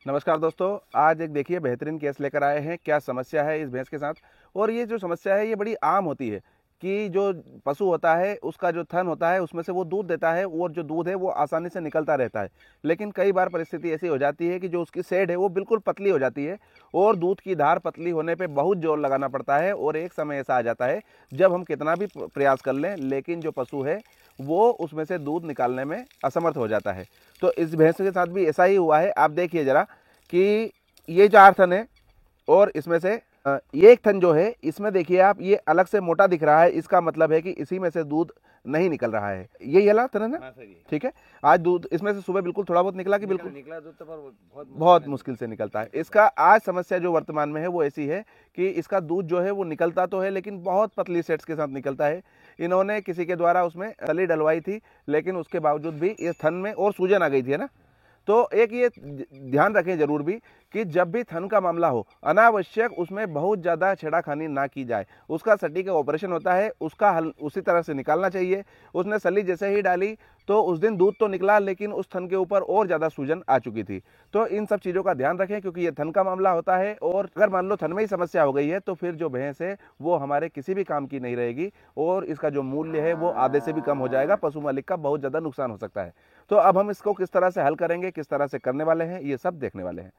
नमस्कार दोस्तों, आज एक देखिए बेहतरीन केस लेकर आए हैं। क्या समस्या है इस भैंस के साथ। और ये जो समस्या है ये बड़ी आम होती है कि जो पशु होता है उसका जो थन होता है उसमें से वो दूध देता है और जो दूध है वो आसानी से निकलता रहता है। लेकिन कई बार परिस्थिति ऐसी हो जाती है कि जो उसकी सेड है वो बिल्कुल पतली हो जाती है और दूध की धार पतली होने पे बहुत जोर लगाना पड़ता है और एक समय ऐसा आ जाता है जब हम कितना भी प्रयास कर लें लेकिन जो पशु है वो उसमें से दूध निकालने में असमर्थ हो जाता है। तो इस भैंस के साथ भी ऐसा ही हुआ है। आप देखिए जरा कि ये 4 थन है और इसमें से ये एक थन जो है इसमें देखिए आप, ये अलग से मोटा दिख रहा है। इसका मतलब है कि इसी में से दूध नहीं निकल रहा है। ये वाला थन है ना, ठीक है। आज दूध इसमें से सुबह बिल्कुल थोड़ा बहुत निकला कि बिल्कुल निकला दूध, तो पर बहुत मुश्किल से निकलता है। इसका आज समस्या जो वर्तमान में है वो ऐसी है कि इसका दूध जो है वो निकलता तो है लेकिन बहुत पतली सेट्स के साथ निकलता है। इन्होंने किसी के द्वारा उसमें सली डलवाई थी लेकिन उसके बावजूद भी इस थन में और सूजन आ गई थी, है ना। तो एक ये ध्यान रखें जरूर भी कि जब भी थन का मामला हो अनावश्यक उसमें बहुत ज़्यादा छेड़ाखानी ना की जाए। उसका सटीक ऑपरेशन होता है, उसका हल उसी तरह से निकालना चाहिए। उसने सली जैसे ही डाली तो उस दिन दूध तो निकला लेकिन उस थन के ऊपर और ज़्यादा सूजन आ चुकी थी। तो इन सब चीज़ों का ध्यान रखें क्योंकि ये थन का मामला होता है और अगर मान लो थन में ही समस्या हो गई है तो फिर जो भैंस है वो हमारे किसी भी काम की नहीं रहेगी और इसका जो मूल्य है वो आधे से भी कम हो जाएगा। पशु मालिक का बहुत ज़्यादा नुकसान हो सकता है। तो अब हम इसको किस तरह से हल करेंगे, किस तरह से करने वाले हैं, ये सब देखने वाले हैं।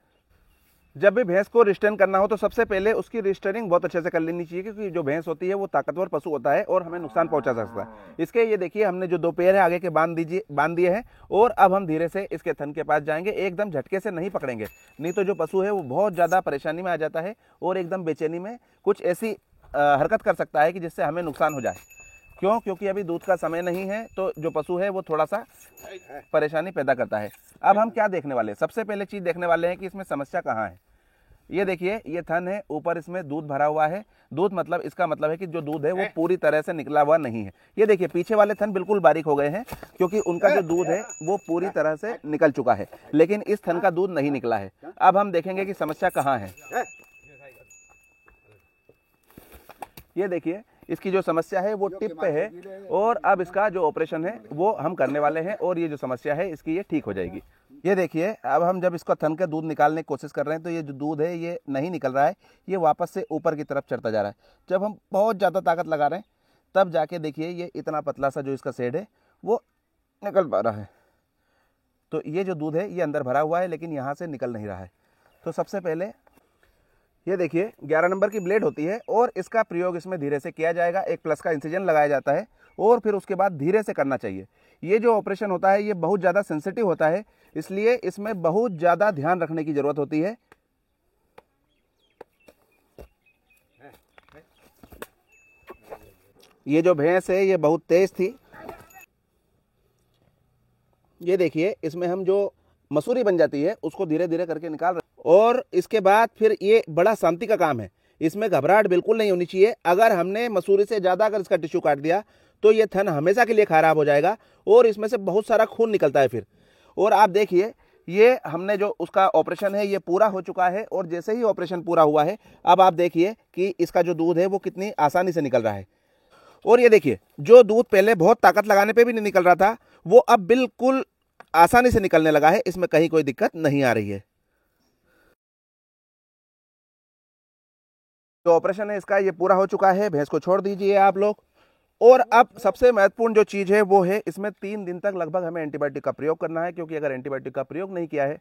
जब भी भैंस को रिस्टर्न करना हो तो सबसे पहले उसकी रिस्टरिंग बहुत अच्छे से कर लेनी चाहिए क्योंकि जो भैंस होती है वो ताकतवर पशु होता है और हमें नुकसान पहुंचा सकता है। इसके ये देखिए हमने जो 2 पैर है आगे के बांध दिए हैं और अब हम धीरे से इसके थन के पास जाएंगे। एकदम झटके से नहीं पकड़ेंगे, नहीं तो जो पशु है वो बहुत ज़्यादा परेशानी में आ जाता है और एकदम बेचैनी में कुछ ऐसी हरकत कर सकता है कि जिससे हमें नुकसान हो जाए। क्यों? क्योंकि अभी दूध का समय नहीं है तो जो पशु है वो थोड़ा सा परेशानी पैदा करता है। अब हम क्या देखने वाले हैं, सबसे पहले चीज़ देखने वाले हैं कि इसमें समस्या कहाँ है। ये देखिए ये थन है, ऊपर इसमें दूध भरा हुआ है। दूध मतलब इसका मतलब है कि जो दूध है वो पूरी तरह से निकला हुआ नहीं है। ये देखिए पीछे वाले थन बिल्कुल बारीक हो गए हैं क्योंकि उनका जो दूध है वो पूरी तरह से निकल चुका है लेकिन इस थन का दूध नहीं निकला है। अब हम देखेंगे कि समस्या कहाँ है। ये देखिए इसकी जो समस्या है वो टिप पे है और अब इसका जो ऑपरेशन है वो हम करने वाले हैं और ये जो समस्या है इसकी ये ठीक हो जाएगी। ये देखिए अब हम जब इसको थन का दूध निकालने की कोशिश कर रहे हैं तो ये जो दूध है ये नहीं निकल रहा है, ये वापस से ऊपर की तरफ चढ़ता जा रहा है। जब हम बहुत ज़्यादा ताकत लगा रहे हैं तब जाके देखिए ये इतना पतला सा जो इसका सेड है वो निकल पा रहा है। तो ये जो दूध है ये अंदर भरा हुआ है लेकिन यहाँ से निकल नहीं रहा है। तो सबसे पहले ये देखिए 11 नंबर की ब्लेड होती है और इसका प्रयोग इसमें धीरे से किया जाएगा। एक प्लस का इंसिजन लगाया जाता है और फिर उसके बाद धीरे से करना चाहिए। ये जो ऑपरेशन होता है ये बहुत ज़्यादा सेंसिटिव होता है इसलिए इसमें बहुत ज़्यादा ध्यान रखने की ज़रूरत होती है। ये जो भैंस है ये बहुत तेज थी। ये देखिए इसमें हम जो मसूरी बन जाती है उसको धीरे धीरे करके निकाल रहे और इसके बाद फिर ये बड़ा शांति का काम है। इसमें घबराहट बिल्कुल नहीं होनी चाहिए। अगर हमने मसूरी से ज़्यादा अगर इसका टिश्यू काट दिया तो ये थन हमेशा के लिए खराब हो जाएगा और इसमें से बहुत सारा खून निकलता है फिर। और आप देखिए ये हमने जो उसका ऑपरेशन है ये पूरा हो चुका है और जैसे ही ऑपरेशन पूरा हुआ है अब आप देखिए कि इसका जो दूध है वो कितनी आसानी से निकल रहा है। और ये देखिए जो दूध पहले बहुत ताकत लगाने पे भी नहीं निकल रहा था वो अब बिल्कुल आसानी से निकलने लगा है। इसमें कहीं कोई दिक्कत नहीं आ रही है। जो ऑपरेशन है इसका ये पूरा हो चुका है। भैंस को छोड़ दीजिए आप लोग। और अब सबसे महत्वपूर्ण जो चीज़ है वो है इसमें 3 दिन तक लगभग हमें एंटीबायोटिक का प्रयोग करना है क्योंकि अगर एंटीबायोटिक का प्रयोग नहीं किया है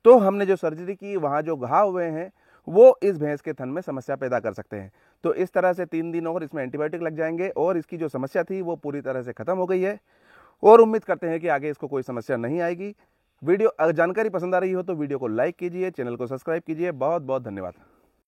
तो हमने जो सर्जरी की वहाँ जो घाव हुए हैं वो इस भैंस के थन में समस्या पैदा कर सकते हैं। तो इस तरह से 3 दिन और इसमें एंटीबायोटिक लग जाएंगे और इसकी जो समस्या थी वो पूरी तरह से ख़त्म हो गई है और उम्मीद करते हैं कि आगे इसको कोई समस्या नहीं आएगी। वीडियो अगर जानकारी पसंद आ रही हो तो वीडियो को लाइक कीजिए, चैनल को सब्सक्राइब कीजिए। बहुत बहुत धन्यवाद।